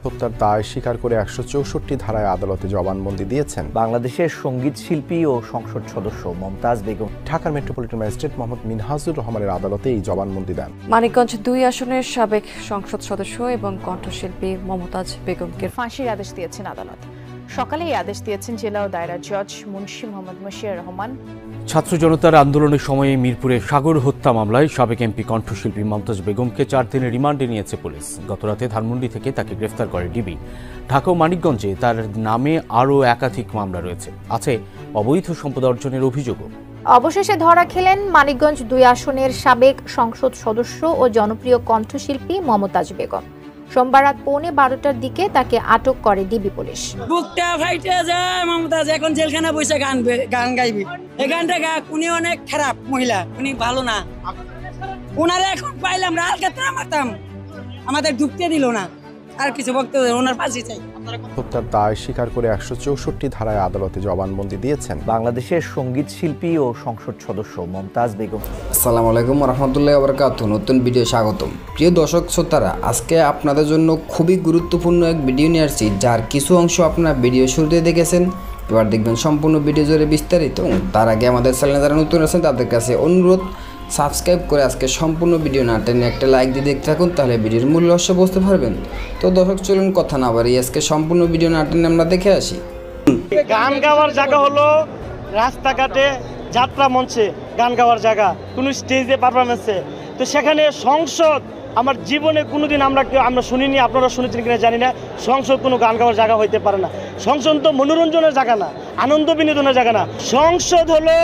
হত্যার দায় স্বীকার করে ১৬৪ ধারায় আদালতে জবানবন্দি দিয়েছেন বাংলাদেশের সঙ্গীত শিল্পী ও সংসদ সদস্য মমতাজ বেগম। ঢাকার মেট্রোপলিটন ম্যাজিস্ট্রেট মোহাম্মদ মিনহাজুর রহমানের আদালতে এই জবানবন্দি দেন। মানিকগঞ্জ ২ আসনের সাবেক সংসদ সদস্য এবং কণ্ঠশিল্পী মমতাজ বেগমকে ফাঁসির আদেশ দিয়েছেন আদালত। সকালে এই আদেশ দিয়েছেন জেলা ও দায়রা জজ মুন্সি মোহাম্মদ মশিউর রহমান। ছাত্র জনতার আন্দোলনের সময়ে মিরপুরে সাগর হত্যা মামলায় সাবেক এমপি কণ্ঠশিল্পী মমতাজ বেগমকে ৪ দিনের রিমান্ডে নিয়েছে পুলিশ। গতরাতে ধানমন্ডি থেকে তাকে গ্রেফতার করে ডিবি। ঢাকা ও মানিকগঞ্জে তার নামে আরও একাধিক মামলা রয়েছে, আছে অবৈধ সম্পদ অর্জনের অভিযোগও। অবশেষে ধরা খেলেন মানিকগঞ্জ ২ আসনের সাবেক সংসদ সদস্য ও জনপ্রিয় কণ্ঠশিল্পী মমতাজ বেগম। সোমবার রাত 11:15টার দিকে তাকে আটক করে ডিবি পুলিশ। বুকটা ফাইটে যায় মমতাজ এখন জেলখানা বসে গান গাইবি। এই গানটা উনি অনেক খারাপ মহিলা, উনি ভালো না। ওনারা এখন পাইলাম রালকাতরা মারতাম, আমাদের ঢুকতে দিল না। আর কিছু বক্তব্য ওনার ফাঁসি চাই। হত্যার দায় স্বীকার করে ১৬৪ ধারায় আদালতে জবানবন্দি দিয়েছেন বাংলাদেশের সঙ্গীত শিল্পী ও সংসদ সদস্য মমতাজ বেগম। আসসালামু আলাইকুম রহমতুল্লাহি ওয়া বারাকাতুহু। নতুন ভিডিও স্বাগতম। প্রিয় দর্শক শ্রোতারা, আজকে আপনাদের জন্য খুবই গুরুত্বপূর্ণ এক ভিডিও নিয়ে আসছি, যার কিছু অংশ আপনারা ভিডিও শুরুতে দেখেছেন। এবার দেখবেন সম্পূর্ণ ভিডিও জুড়ে বিস্তারিত। তার আগে আমাদের চ্যানেলে যারা নতুন আছেন তাদের কাছে অনুরোধ, সাবস্ক্রাইব করে আজকে সম্পূর্ণ ভিডিও না টেনে একটা লাইক দিয়ে দেখতে থাকুন, তাহলে ভিডিওর মূল রহস্য বুঝতে পারবেন। তো দর্শক চলুন কথা না বাড়িয়ে আজকে সম্পূর্ণ ভিডিও না টেনে আমরা দেখে আসি। গান গাওয়ার জায়গা হলো রাস্তাঘাটে, যাত্রা মঞ্চে গান গাওয়ার জায়গা, কোনো স্টেজে পারফরমেন্সে। তো সেখানে সংসদ আমার জীবনে কোনোদিন আমরা শুনিনি, আপনারা শুনেছেন কিনা জানি না। সংসদ কোনো গান গাওয়ার জায়গা হইতে পারে না। সংসদ তো মনোরঞ্জনের জায়গা না, আনন্দ বিনোদনের জায়গা না। সংসদ হলো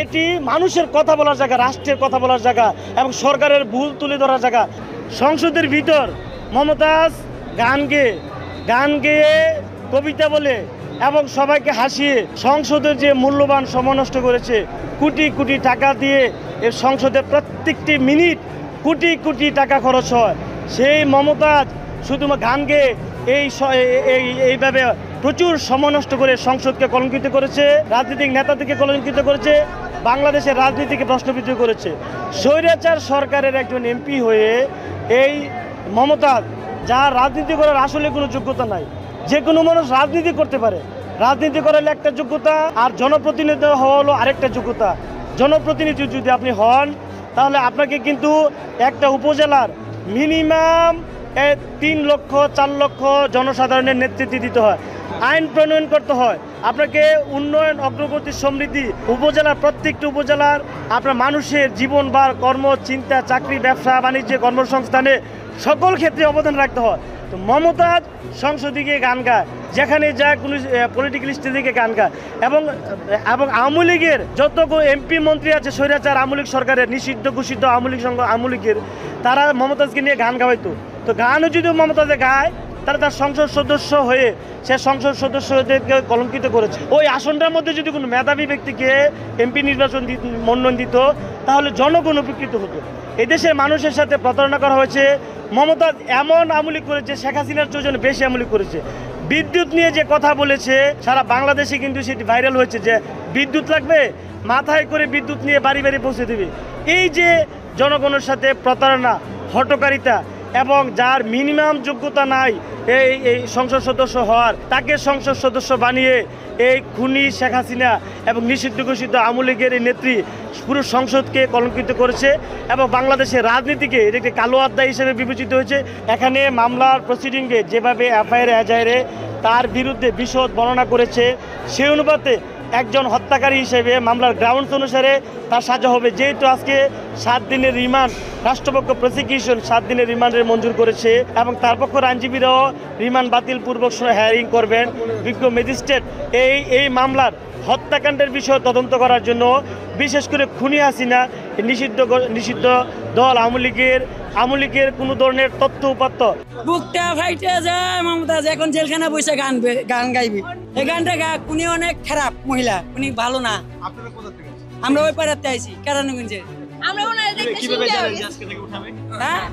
এটি মানুষের কথা বলার জায়গা, রাষ্ট্রের কথা বলার জায়গা এবং সরকারের ভুল তুলে ধরার জায়গা। সংসদের ভিতর মমতাজ গান গেয়ে কবিতা বলে এবং সবাইকে হাসিয়ে সংসদের যে মূল্যবান সময় নষ্ট করেছে, কোটি কোটি টাকা দিয়ে এর সংসদের প্রত্যেকটি মিনিট কোটি কোটি টাকা খরচ হয়। সেই মমতাজ শুধুমাত্র গান গেয়ে এইভাবে প্রচুর সময় নষ্ট করে সংসদকে কলঙ্কিত করেছে, রাজনৈতিক নেতাদেরকে কলঙ্কিত করেছে, বাংলাদেশের রাজনীতিকে প্রশ্নবিদ্ধ করেছে। স্বৈরাচার সরকারের একজন এমপি হয়ে এই মমতাজ, যার রাজনীতি করার আসলে কোনো যোগ্যতা নাই। যে কোনো মানুষ রাজনীতি করতে পারে, রাজনীতি করার একটা যোগ্যতা, আর জনপ্রতিনিধি হওয়া হলো আরেকটা যোগ্যতা। জনপ্রতিনিধি যদি আপনি হন তাহলে আপনাকে কিন্তু একটা উপজেলার মিনিমাম 3 লক্ষ 4 লক্ষ জনসাধারণের নেতৃত্ব দিতে হয়, আইন প্রণয়ন করতে হয়, আপনাকে উন্নয়ন, অগ্রগতি, সমৃদ্ধি, উপজেলার প্রত্যেকটি উপজেলার আপনার মানুষের জীবন বার, কর্ম, চিন্তা, চাকরি, ব্যবসা বাণিজ্য, কর্মসংস্থানে সকল ক্ষেত্রে অবদান রাখতে হয়। তো মমতাজ সংসদে গিয়ে গান গায়, যেখানে যায় কোনো পলিটিক্যাল স্টেজে গিয়ে গান গায় এবং আওয়ামী লীগের যত এমপি মন্ত্রী আছে স্বৈরাচার আওয়ামী লীগ সরকারের নিষিদ্ধ ঘোষিত আওয়ামী লীগের, তারা মমতাজকে নিয়ে গান গাওয়াইতো। তো গানও যদি মমতাজে গায় তারা তার সংসদ সদস্য হয়ে সে সংসদ সদস্যদেরকে কলঙ্কিত করেছে। ওই আসনটার মধ্যে যদি কোনো মেধাবী ব্যক্তিকে এমপি মনোনয়ন দিত তাহলে জনগণ উপকৃত হতো। এদেশের মানুষের সাথে প্রতারণা করা হয়েছে। মমতাজ এমন আমলি করেছে, শেখ হাসিনার জন্য বেশি আমলি করেছে। বিদ্যুৎ নিয়ে যে কথা বলেছে সারা বাংলাদেশে কিন্তু সেটি ভাইরাল হয়েছে, যে বিদ্যুৎ লাগবে, মাথায় করে বিদ্যুৎ নিয়ে বাড়ি বাড়ি পৌঁছে দেবে। এই যে জনগণের সাথে প্রতারণা, হটকারিতা এবং যার মিনিমাম যোগ্যতা নাই এই সংসদ সদস্য হওয়ার, তাকে সংসদ সদস্য বানিয়ে এই খুনি শেখ হাসিনা এবং নিষিদ্ধ ঘোষিত আওয়ামী লীগের এই নেত্রী পুরো সংসদকে কলঙ্কিত করেছে এবং বাংলাদেশের রাজনীতিকে এটা একটি কালো অধ্যায় হিসেবে বিবেচিত হয়েছে। এখানে মামলার প্রসিডিংয়ে যেভাবে এফআইআর এজাহারে তার বিরুদ্ধে বিশদ বর্ণনা করেছে, সেই অনুপাতে একজন হত্যাকারী হিসেবে মামলার গ্রাউন্ডস অনুসারে তার সাজা হবে। যেহেতু আজকে 7 দিনের রিমান্ড রাষ্ট্রপক্ষ প্রসিকিউশন 7 দিনের রিমান্ডের মঞ্জুর করেছে এবং তার পক্ষ আইনজীবীরাও রিমান্ড বাতিল পূর্বক হিয়ারিং করবেন। বিজ্ঞ ম্যাজিস্ট্রেট এই মামলার হত্যাকাণ্ডের বিষয়ে তদন্ত করার জন্য, বিশেষ করে খুনি হাসিনা নিষিদ্ধ দল আওয়ামী লীগের কোনো ধরনের তথ্য উপাত্ত। বুকটা ফাইটে যায় মমতাজ এখন জেলখানা বসে গান গাইবি। এই গানটা উনি অনেক খারাপ মহিলা, উনি ভালো না। আমরা ওই পাড়াতে আইছি কেরানীগঞ্জে। হ্যাঁ,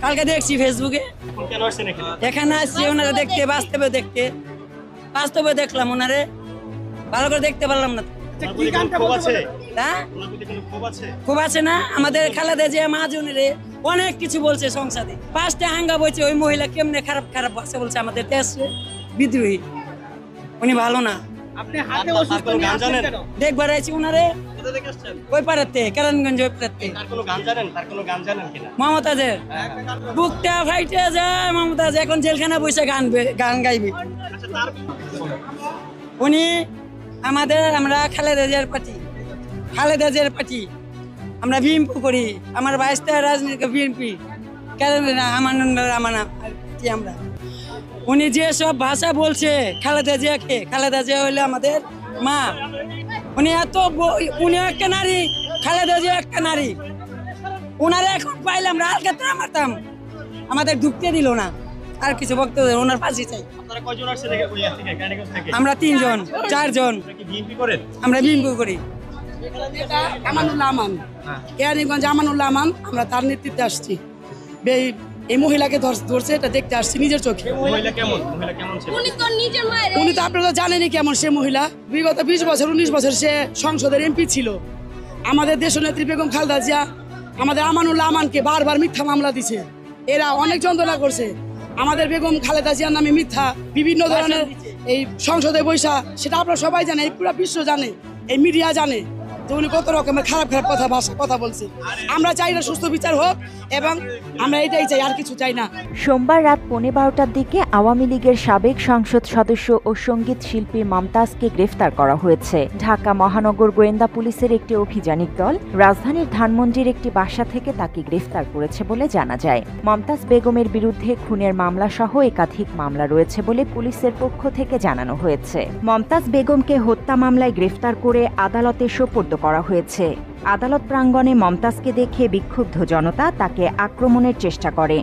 কালকে দেখছি ফেসবুকে। এখানে আসছি ওনারা দেখতে, বাস্তবে দেখলাম ওনারে, ভালো করে দেখতে পারলাম না। খুব আছে না আমাদের খালেদা জিয়া, মাহাজুনের অনেক কিছু বলছে সংসদে। 5টা হাঙ্গা বলছে ওই মহিলা কেমনে খারাপ খারাপ ভাষা বলছে আমাদের দেশে বিদ্রোহী, উনি ভালো না। আপনি হাতে অসুস্থ নিয়ে আসছেন কেন? দেখবার আইছি উনারে কোথা থেকে আসছেন? ওই পাড়াতে কেরানগঞ্জ ওই পাড়াতে। তার কোনো গান জানেন? তার কোনো গান জানেন কিনা? মমতাজের বুকটা ফাইটে যায়, মমতাজ এখন জেলখানা বসে গান গাইবে। আচ্ছা, তার উনি আমাদের, আমরা খালেদা জিয়ার পার্টি, আমরা বিএনপি করি। আমার 22টা রাজনীতি বিএনপি আমরা। উনি যে সব ভাষা বলছে খালেদা জিয়া হইলে আমাদের মা। উনি একটা নারী, খালেদা জিয়া একটা নারী। ওনারা এখন পাইলে আমরা আলকাতরা মারতাম, আমাদের ঢুকতে দিল না। আর কিছু বক্তব্য ওনার ফাঁসি চাই। আপনারা কয়জন আসছেন কেরানীগঞ্জ থেকে? আমরা 3 জন 4 জন। কি বিএনপি করেন? আমরা বিএনপি করি। আমানুল্লাহ আমান, কেরানীগঞ্জ আমানুল্লাহ আমান, আমরা তার নেতৃত্বে আসছি। এই মহিলাকে ধরছে, এটা দেখতে আসছি নিজের চোখে। মহিলা কেমন ছিল? উনি তো আপনারা জানেনই কেমন সে মহিলা। বিগত 20 বছর 19 বছর সে সংসদের এমপি ছিল। আমাদের দেশনেত্রী বেগম খালেদা জিয়া আমাদের আমানুল্লাহ আমানকে বারবার মিথ্যা মামলা দিছে। এরা অনেক যন্ত্রণা করছে। আমাদের বেগম খালেদা জিয়ার নামে মিথ্যা বিভিন্ন ধরনের এই সংসদে বৈশা, সেটা আপনারা সবাই জানে, এই পুরো বিশ্ব জানে, এই মিডিয়া জানে। তো উনি কত রকমের খারাপ কথা বলছে। আমরা চাই না সুস্থ বিচার হোক, এবং আমরা এটাই চাই, আর কিছু চাই না। সোমবার রাত 11:15টার দিকে আওয়ামী লীগের সাবেক সংসদ সদস্য ও সঙ্গীত শিল্পী মমতাজকে গ্রেফতার করা হয়েছে। ঢাকা মহানগর গোয়েন্দা পুলিশের একটি অভিযানিক দল রাজধানীর ধানমন্ডির একটি বাসা থেকে তাকে গ্রেফতার করেছে বলে জানা যায়। মমতাজ বেগমের বিরুদ্ধে খুনের মামলা সহ একাধিক মামলা রয়েছে বলে পুলিশের পক্ষ থেকে জানানো হয়েছে। মমতাজ বেগমকে হত্যা মামলায় গ্রেফতার করে আদালতে সোপর্দ করা হয়েছে। আদালত প্রাঙ্গণে মমতাজকে দেখে বিক্ষুব্ধ জনতা তাকে আক্রমণের চেষ্টা করে।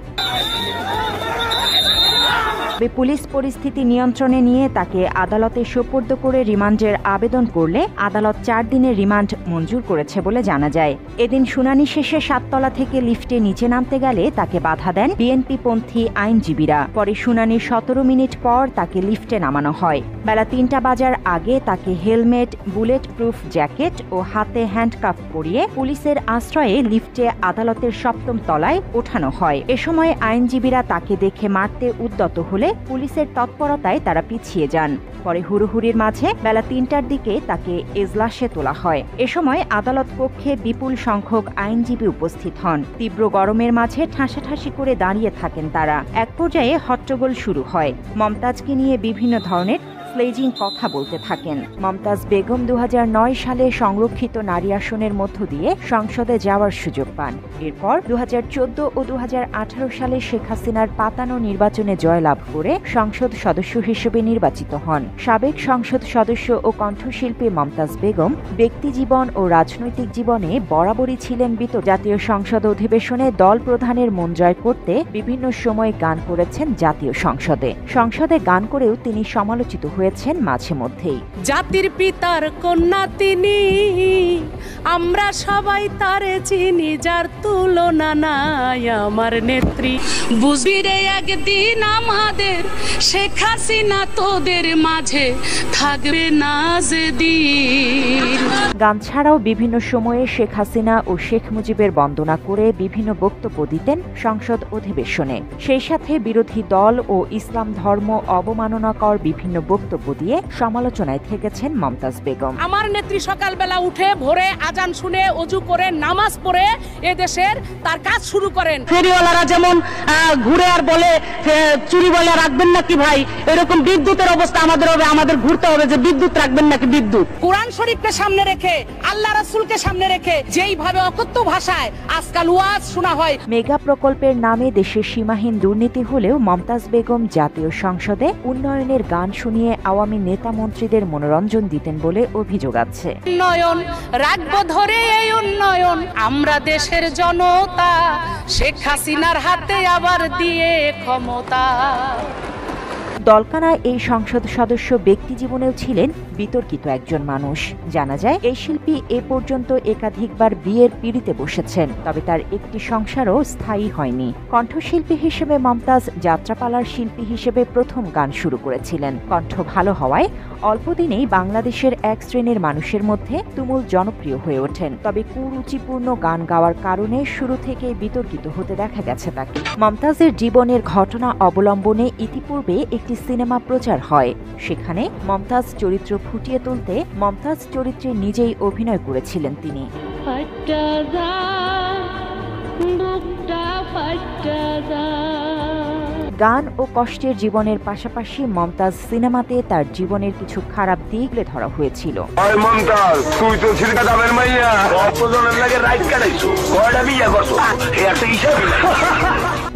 পুলিশ পরিস্থিতি নিয়ন্ত্রণে নিয়ে তাকে আদালতে সোপর্দ করে রিমান্ডের আবেদন করলে আদালত 4 দিনের রিমান্ড মঞ্জুর করেছে বলে জানা যায়। এদিন শুনানি শেষে 7 তলা থেকে লিফটে নিচে নামতে গেলে তাকে বাধা দেন বিএনপিপন্থী আইনজীবীরা। পরে শুনানির 17 মিনিট পর তাকে লিফটে নামানো হয়। বেলা 3টা বাজার আগে তাকে হেলমেট, বুলেট প্রুফ জ্যাকেট ও হাতে হ্যান্ডকাফ পরিয়ে পুলিশের আশ্রয়ে লিফটে আদালতের 7ম তলায় ওঠানো হয়। এ সময় আইনজীবীরা তাকে দেখে মারতে উদ্যত হলে পুলিশের তৎপরতায় তারা পিছিয়ে যান। পরে হুড়োহুড়ির মাঝে বেলা 3টার দিকে তাকে এজলাসে তোলা হয়। এ সময় আদালত কক্ষে বিপুল সংখ্যক আইনজীবী উপস্থিত হন। তীব্র গরমের মাঝে ঠাসাঠাসি করে দাঁড়িয়ে থাকেন তারা। এক পর্যায়ে হট্টগোল শুরু হয়। মমতাজকে নিয়ে বিভিন্ন ধরনের স্লেজিং কথা বলতে থাকেন। মমতাজ বেগম 2009 সালে সংরক্ষিত নারী আসনের মধ্য দিয়ে সংসদে যাওয়ার সুযোগ পান। এরপর 2014 ও 2018 সালে শেখ হাসিনার পাতানো নির্বাচনে জয়লাভ করে সংসদ সদস্য হিসেবে নির্বাচিত হন। সাবেক সংসদ সদস্য ও কণ্ঠশিল্পী মমতাজ বেগম ব্যক্তিজীবন ও রাজনৈতিক জীবনে বরাবরই ছিলেন বিতর্কিত। জাতীয় সংসদ অধিবেশনে দল প্রধানের মন জয় করতে বিভিন্ন সময় গান করেছেন জাতীয় সংসদে। সংসদে গান করেও তিনি সমালোচিত হয়েছেন মাঝে মধ্যেই। জাতির পিতার কন্যা তিনি, আমরা সবাই তারে চিনি, যার তুলনা নাই আমার নেত্রী। বুঝবি রে একদিন আমাদের শেখ হাসিনা তোদের মাঝে থাকবে না যেদিন। গান ছাড়াও বিভিন্ন সময়ে শেখ হাসিনা ও শেখ মুজিবের বন্দনা করে বিভিন্ন বক্তব্য দিতেন সংসদ অধিবেশনে। সেই সাথে বিরোধী দল ও ইসলাম ধর্ম অবমাননাকর বিভিন্ন বক্তব্য দিয়ে সমালোচনায় থেকেছেন মমতাজ বেগম। আমার নেত্রী সকালবেলা উঠে ভোরে আজান শুনে অজু করে নামাজ পড়ে এদেশের তার কাজ শুরু করেন। ফেরিওয়ালারা যেমন ঘুরে আর বলে চুরি বলে রাখবেন নাকি ভাই, এরকম বিদ্যুতের অবস্থা আমাদের হবে, আমাদের ঘুরতে হবে যে বিদ্যুৎ রাখবেন নাকি বিদ্যুৎ। কোরআন শরীফকে সামনে রেখে, আল্লাহ রাসূলকে সামনে রেখে যেইভাবে অকথ্য ভাষায় আজকাল ওয়াজ শোনা হয়। মেগা প্রকল্পের নামে দেশের সীমাহীন দুর্নীতি হলেও মমতাজ বেগম জাতীয় সংসদে উন্নয়নের গান শুনিয়ে আওয়ামী নেতা মন্ত্রীদের মনোরঞ্জন দিতেন বলে অভিযোগ আছে। উন্নয়ন রাখবো ধরে এই উন্নয়ন, আমরা দেশের জনতা শেখ হাসিনার হাতে আবার দিয়ে ক্ষমতা। দলকানা এই সংসদ সদস্য ব্যক্তি জীবনেও ছিলেন বিতর্কিত একজন মানুষ। জানা যায় এই শিল্পী এ পর্যন্ত একাধিকবার বিয়ের পিঁড়িতে বসেছেন, তবে তার একটি সংসারও স্থায়ী হয়নি। কণ্ঠশিল্পী হিসেবে মমতাজ যাত্রাপালার শিল্পী হিসেবে প্রথম গান শুরু করেছিলেন। কণ্ঠ ভালো হওয়ায় অল্পদিনেই বাংলাদেশের এক শ্রেণীর মানুষের মধ্যে তুমুল জনপ্রিয় হয়ে ওঠেন। তবে কুরুচিপূর্ণ গান গাওয়ার কারণে শুরু থেকে বিতর্কিত হতে দেখা গেছে তাকে। মমতাজের জীবনের ঘটনা অবলম্বনে ইতিপূর্বে একটি সিনেমা প্রচার হয়। সেখানে মমতাজ চরিত্র ফুটিয়ে তুলতে মমতাজ চরিত্রে নিজেই অভিনয় করেছিলেন তিনি। গান ও কষ্টের জীবনের পাশাপাশি মমতাজ সিনেমাতে তার জীবনের কিছু খারাপ দিক তুলে ধরা হয়েছিল।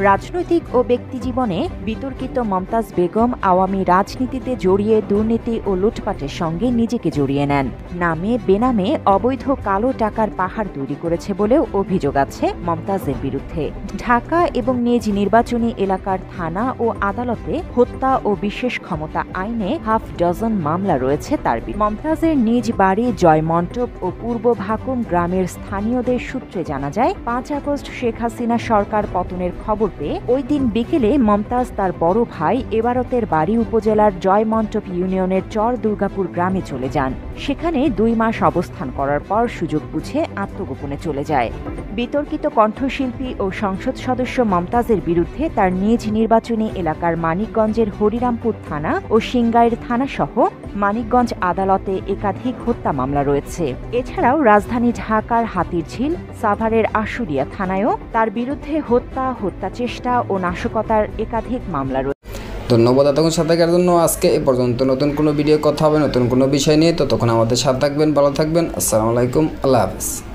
রাজনৈতিক ও ব্যক্তি জীবনে বিতর্কিত মমতাজ বেগম আওয়ামী রাজনীতিতে জড়িয়ে দুর্নীতি ও লুটপাটের সঙ্গে নিজেকে জড়িয়ে নেন। নামে বেনামে অবৈধ কালো টাকার পাহাড় তৈরি করেছে বলেও অভিযোগ আছে মমতাজের বিরুদ্ধে। ঢাকা এবং নিজ নির্বাচনী এলাকার থানা ও আদালতে হত্যা ও বিশেষ ক্ষমতা আইনে হাফ ডজন মামলা রয়েছে তার বিরুদ্ধে। মমতাজের নিজ বাড়ি জয়মন্টপ ও পূর্ব ভাকুম গ্রামের স্থানীয়দের সূত্রে জানা যায় 5 আগস্ট শেখ হাসিনা সরকার পতনের খবর পেয়ে ওই দিন বিকেলে মমতাজ তার বড় ভাই এবারতের বাড়ি উপজেলার জয়মন্টপ ইউনিয়নের চর দুর্গাপুর গ্রামে চলে যান। সেখানে 2 মাস অবস্থান করার পর সুযোগ বুঝে আত্মগোপনে চলে যায়। বিতর্কিত কণ্ঠশিল্পী ও সংসদ সদস্য মমতাজের বিরুদ্ধে তার নিজ নির্বাচনী এলাকার মানিকগঞ্জের হরিরামপুর থানা ও সিংগাইর থানা সহ মানিকগঞ্জ আদালতে একাধিক হত্যা মামলা রয়েছে। এছাড়াও রাজধানী ঢাকার হাতিরঝিল, সাভারের আশুলিয়া থানায়ও তার বিরুদ্ধে হত্যা চেষ্টা ও নাশকতার একাধিক মামলা রয়েছে। ধন্যবাদ এতক্ষণ সাথে থাকার জন্য। আজকে এ পর্যন্ত। নতুন কোনো ভিডিও কথা হবে নতুন কোনো বিষয় নিয়ে, ততক্ষণ আমাদের সাথে থাকবেন, ভালো থাকবেন। আসসালামু আলাইকুম, আল্লাহ হাফেজ।